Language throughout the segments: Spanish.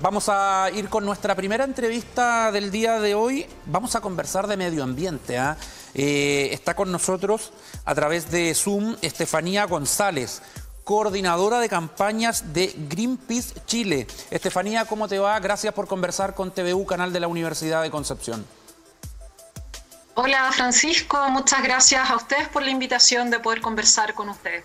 Vamos a ir con nuestra primera entrevista del día de hoy. Vamos a conversar de medio ambiente. Está con nosotros a través de Zoom Estefanía González, coordinadora de campañas de Greenpeace Chile. Estefanía, ¿cómo te va? Gracias por conversar con TVU, canal de la Universidad de Concepción. Hola Francisco, muchas gracias a ustedes por la invitación de poder conversar con ustedes.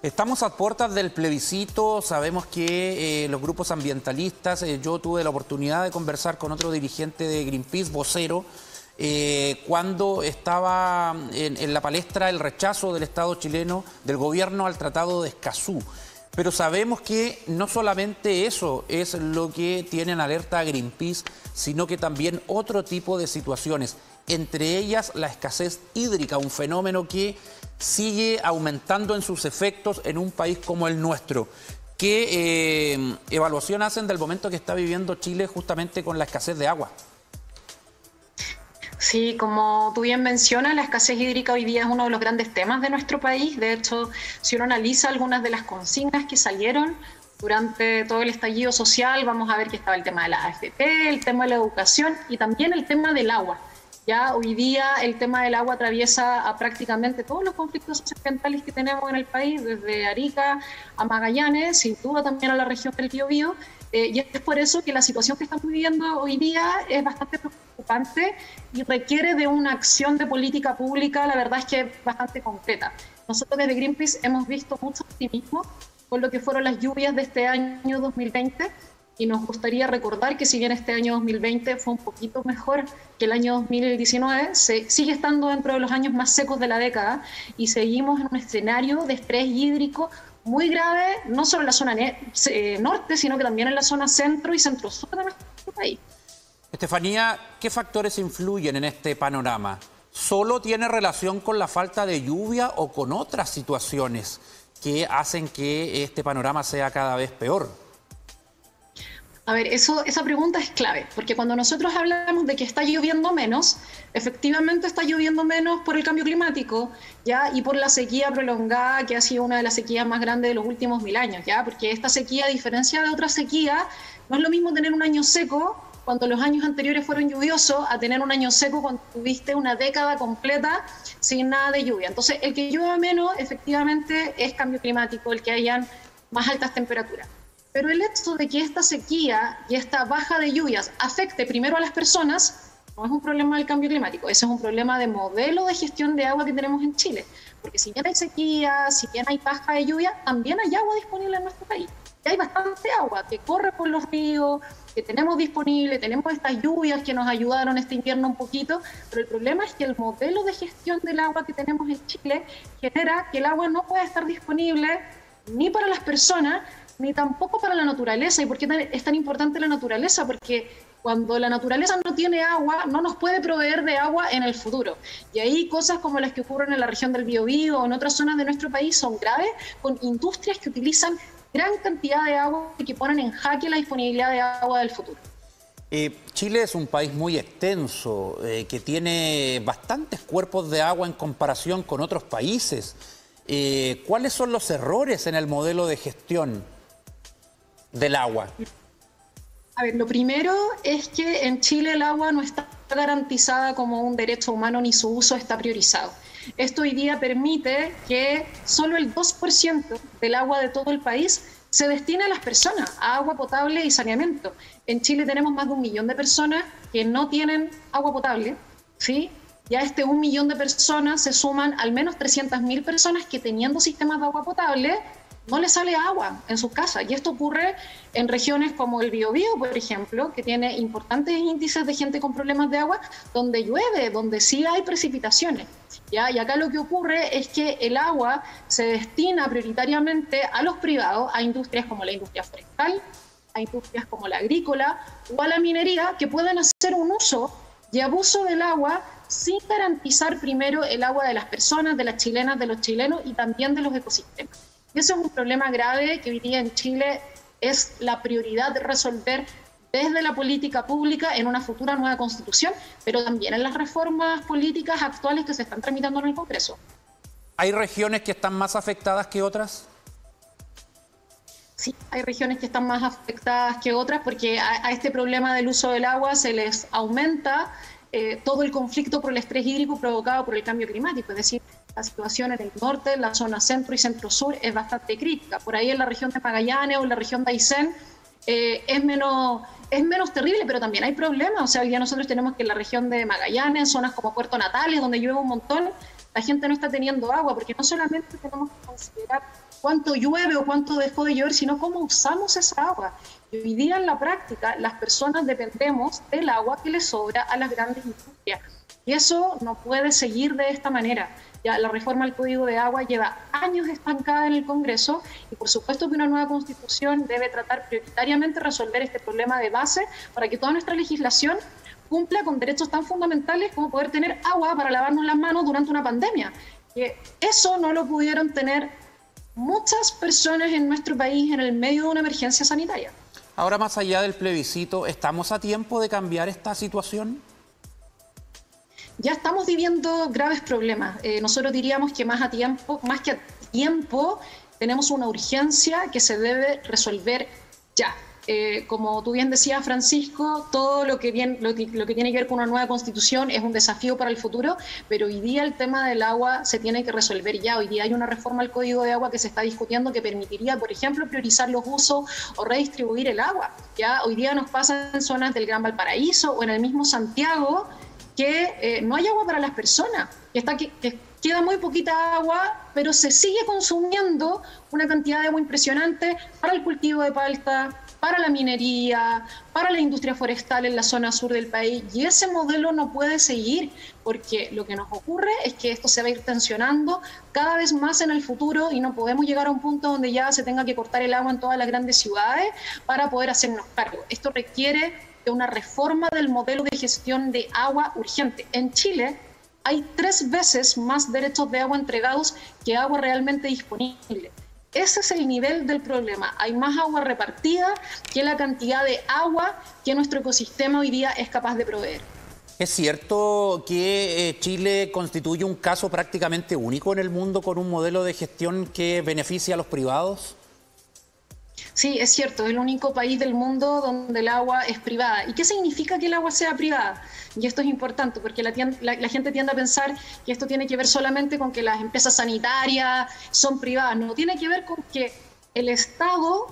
Estamos a puertas del plebiscito, sabemos que los grupos ambientalistas, yo tuve la oportunidad de conversar con otro dirigente de Greenpeace, vocero, cuando estaba en la palestra el rechazo del Estado chileno, del gobierno al Tratado de Escazú. Pero sabemos que no solamente eso es lo que tiene en alerta a Greenpeace, sino que también otro tipo de situaciones, entre ellas la escasez hídrica, un fenómeno que sigue aumentando en sus efectos en un país como el nuestro. ¿Qué evaluación hacen del momento que está viviendo Chile justamente con la escasez de agua? Sí, como tú bien mencionas, la escasez hídrica hoy día es uno de los grandes temas de nuestro país. De hecho, si uno analiza algunas de las consignas que salieron durante todo el estallido social, vamos a ver que estaba el tema de la AFP, el tema de la educación y también el tema del agua. Ya hoy día el tema del agua atraviesa a prácticamente todos los conflictos socioambientales que tenemos en el país, desde Arica a Magallanes, sin duda también a la región del Biobío. Y es por eso que la situación que estamos viviendo hoy día es bastante preocupante y requiere de una acción de política pública, la verdad es que es bastante concreta. Nosotros desde Greenpeace hemos visto mucho optimismo con lo que fueron las lluvias de este año 2020 y nos gustaría recordar que si bien este año 2020 fue un poquito mejor que el año 2019, sigue estando dentro de los años más secos de la década y seguimos en un escenario de estrés hídrico muy grave, no solo en la zona norte, sino que también en la zona centro y centro-sur de nuestro país. Estefanía, ¿qué factores influyen en este panorama? ¿Solo tiene relación con la falta de lluvia o con otras situaciones que hacen que este panorama sea cada vez peor? A ver, esa pregunta es clave, porque cuando nosotros hablamos de que está lloviendo menos, efectivamente está lloviendo menos por el cambio climático, ¿ya? Y por la sequía prolongada, que ha sido una de las sequías más grandes de los últimos 1000 años, ¿ya? Porque esta sequía, a diferencia de otras sequías, no es lo mismo tener un año seco cuando los años anteriores fueron lluviosos, a tener un año seco cuando tuviste una década completa sin nada de lluvia. Entonces, el que llueva menos, efectivamente, es cambio climático, el que hayan más altas temperaturas. Pero el hecho de que esta sequía y esta baja de lluvias afecte primero a las personas no es un problema del cambio climático, ese es un problema de modelo de gestión de agua que tenemos en Chile. Porque si bien hay sequía, si bien hay baja de lluvia, también hay agua disponible en nuestro país. Y hay bastante agua que corre por los ríos, que tenemos disponible, tenemos estas lluvias que nos ayudaron este invierno un poquito, pero el problema es que el modelo de gestión del agua que tenemos en Chile genera que el agua no pueda estar disponible ni para las personas, ni tampoco para la naturaleza. ¿Y por qué es tan importante la naturaleza? Porque cuando la naturaleza no tiene agua, no nos puede proveer de agua en el futuro. Y ahí cosas como las que ocurren en la región del Biobío o en otras zonas de nuestro país son graves, con industrias que utilizan gran cantidad de agua y que ponen en jaque la disponibilidad de agua del futuro. Chile es un país muy extenso, que tiene bastantes cuerpos de agua en comparación con otros países. ¿Cuáles son los errores en el modelo de gestión del agua? A ver, lo primero es que en Chile el agua no está garantizada como un derecho humano ni su uso está priorizado. Esto hoy día permite que solo el 2% del agua de todo el país se destine a las personas, a agua potable y saneamiento. En Chile tenemos más de 1 millón de personas que no tienen agua potable, ¿sí? Y a este 1 millón de personas se suman al menos 300.000 personas que teniendo sistemas de agua potable no les sale agua en sus casas. Y esto ocurre en regiones como el Biobío, por ejemplo, que tiene importantes índices de gente con problemas de agua, donde llueve, donde sí hay precipitaciones. ¿Ya? Y acá lo que ocurre es que el agua se destina prioritariamente a los privados, a industrias como la industria forestal, a industrias como la agrícola o a la minería, que pueden hacer un uso y abuso del agua sin garantizar primero el agua de las personas, de las chilenas, de los chilenos y también de los ecosistemas. Y eso es un problema grave que hoy día en Chile es la prioridad de resolver desde la política pública en una futura nueva constitución, pero también en las reformas políticas actuales que se están tramitando en el Congreso. ¿Hay regiones que están más afectadas que otras? Sí, hay regiones que están más afectadas que otras porque a este problema del uso del agua se les aumenta todo el conflicto por el estrés hídrico provocado por el cambio climático. Es decir, la situación en el norte, en la zona centro y centro-sur es bastante crítica. Por ahí en la región de Magallanes o en la región de Aysén es menos terrible, pero también hay problemas. O sea, hoy día nosotros tenemos que en la región de Magallanes, zonas como Puerto Natales, donde llueve un montón, la gente no está teniendo agua, porque no solamente tenemos que considerar cuánto llueve o cuánto dejó de llover, sino cómo usamos esa agua. Y hoy día en la práctica las personas dependemos del agua que les sobra a las grandes industrias. Y eso no puede seguir de esta manera. Ya la reforma al Código de Agua lleva años estancada en el Congreso y por supuesto que una nueva Constitución debe tratar prioritariamente resolver este problema de base para que toda nuestra legislación cumpla con derechos tan fundamentales como poder tener agua para lavarnos las manos durante una pandemia. Que eso no lo pudieron tener muchas personas en nuestro país en el medio de una emergencia sanitaria. Ahora, más allá del plebiscito, ¿estamos a tiempo de cambiar esta situación? Ya estamos viviendo graves problemas. Nosotros diríamos que más que a tiempo, tenemos una urgencia que se debe resolver ya. Como tú bien decías, Francisco, todo lo que tiene que ver con una nueva constitución es un desafío para el futuro, pero hoy día el tema del agua se tiene que resolver ya. Hoy día hay una reforma al Código de Agua que se está discutiendo que permitiría, por ejemplo, priorizar los usos o redistribuir el agua. Ya hoy día nos pasa en zonas del Gran Valparaíso o en el mismo Santiago que no hay agua para las personas, que queda muy poquita agua, pero se sigue consumiendo una cantidad de agua impresionante para el cultivo de palta, para la minería, para la industria forestal en la zona sur del país, y ese modelo no puede seguir, porque lo que nos ocurre es que esto se va a ir tensionando cada vez más en el futuro y no podemos llegar a un punto donde ya se tenga que cortar el agua en todas las grandes ciudades para poder hacernos cargo. Esto requiere de una reforma del modelo de gestión de agua urgente. En Chile hay 3 veces más derechos de agua entregados que agua realmente disponible. Ese es el nivel del problema. Hay más agua repartida que la cantidad de agua que nuestro ecosistema hoy día es capaz de proveer. ¿Es cierto que Chile constituye un caso prácticamente único en el mundo con un modelo de gestión que beneficia a los privados? Sí, es cierto, es el único país del mundo donde el agua es privada. ¿Y qué significa que el agua sea privada? Y esto es importante porque la gente tiende a pensar que esto tiene que ver solamente con que las empresas sanitarias son privadas. No, tiene que ver con que el Estado,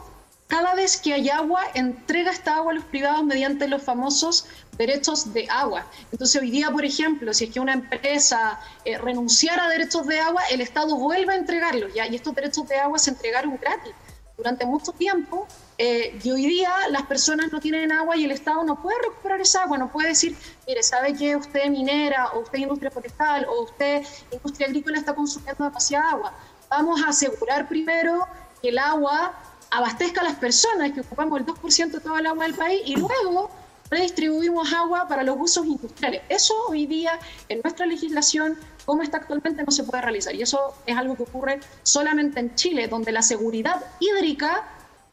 cada vez que hay agua, entrega esta agua a los privados mediante los famosos derechos de agua. Entonces hoy día, por ejemplo, si es que una empresa renunciara a derechos de agua, el Estado vuelve a entregarlos, ¿ya? Y estos derechos de agua se entregaron gratis durante mucho tiempo, y hoy día las personas no tienen agua y el Estado no puede recuperar esa agua, no puede decir, mire, ¿sabe que usted minera o usted industria forestal o usted industria agrícola está consumiendo demasiada agua? Vamos a asegurar primero que el agua abastezca a las personas, que ocupamos el 2% de toda el agua del país, y luego redistribuimos agua para los usos industriales. Eso hoy día en nuestra legislación, como está actualmente, no se puede realizar. Y eso es algo que ocurre solamente en Chile, donde la seguridad hídrica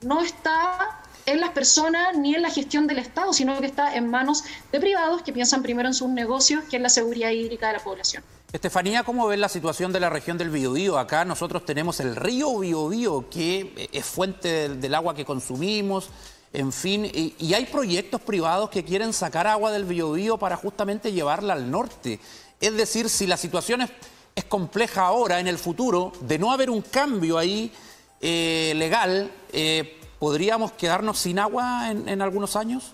no está en las personas ni en la gestión del Estado, sino que está en manos de privados que piensan primero en sus negocios que en la seguridad hídrica de la población. Estefanía, ¿cómo ves la situación de la región del Biobío? Acá nosotros tenemos el río Biobío, que es fuente del agua que consumimos. En fin, y hay proyectos privados que quieren sacar agua del Biobío para justamente llevarla al norte. Es decir, si la situación es compleja ahora, en el futuro, de no haber un cambio ahí legal, ¿podríamos quedarnos sin agua en algunos años?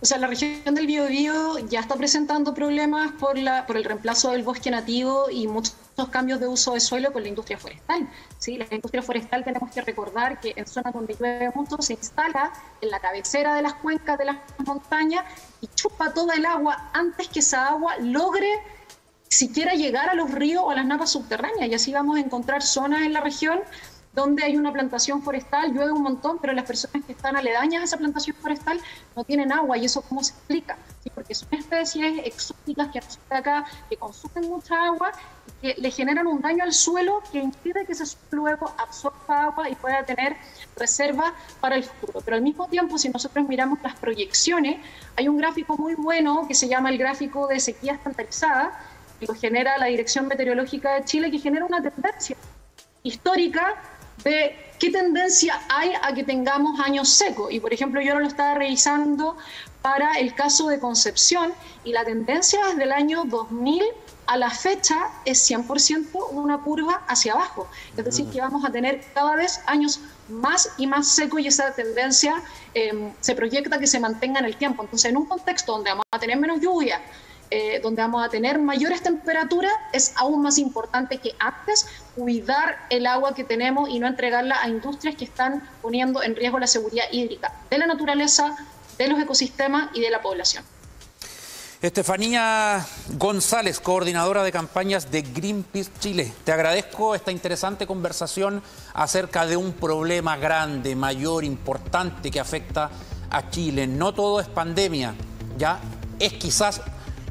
O sea, la región del Biobío ya está presentando problemas por el reemplazo del bosque nativo y muchos cambios de uso de suelo con la industria forestal. ¿Sí? La industria forestal, tenemos que recordar que en zonas donde llueve mucho se instala en la cabecera de las cuencas de las montañas y chupa toda el agua antes que esa agua logre siquiera llegar a los ríos o a las napas subterráneas. Y así vamos a encontrar zonas en la región donde hay una plantación forestal, llueve un montón, pero las personas que están aledañas a esa plantación forestal no tienen agua. ¿Y eso cómo se explica? ¿Sí? Porque son especies exóticas que nacen acá, que consumen mucha agua y que le generan un daño al suelo que impide que ese suelo luego absorba agua y pueda tener reserva para el futuro. Pero al mismo tiempo, si nosotros miramos las proyecciones, hay un gráfico muy bueno que se llama el gráfico de sequía estandarizada, que lo genera la Dirección Meteorológica de Chile, que genera una tendencia histórica de ¿qué tendencia hay a que tengamos años secos? Y por ejemplo, yo ahora lo estaba revisando para el caso de Concepción y la tendencia desde el año 2000 a la fecha es 100% una curva hacia abajo. Es decir, que vamos a tener cada vez años más y más secos y esa tendencia se proyecta que se mantenga en el tiempo. Entonces, en un contexto donde vamos a tener menos lluvia, donde vamos a tener mayores temperaturas, es aún más importante que antes cuidar el agua que tenemos y no entregarla a industrias que están poniendo en riesgo la seguridad hídrica de la naturaleza, de los ecosistemas y de la población. Estefanía González, coordinadora de campañas de Greenpeace Chile. Te agradezco esta interesante conversación acerca de un problema grande, mayor, importante que afecta a Chile. No todo es pandemia, ya es quizás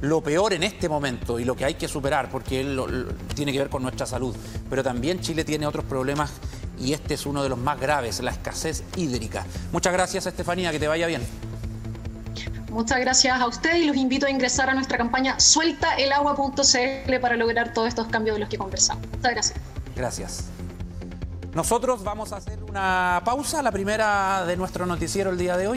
lo peor en este momento y lo que hay que superar porque tiene que ver con nuestra salud. Pero también Chile tiene otros problemas y este es uno de los más graves, la escasez hídrica. Muchas gracias, Estefanía, que te vaya bien. Muchas gracias a usted y los invito a ingresar a nuestra campaña sueltaelagua.cl para lograr todos estos cambios de los que conversamos. Muchas gracias. Gracias. Nosotros vamos a hacer una pausa, la primera de nuestro noticiero el día de hoy.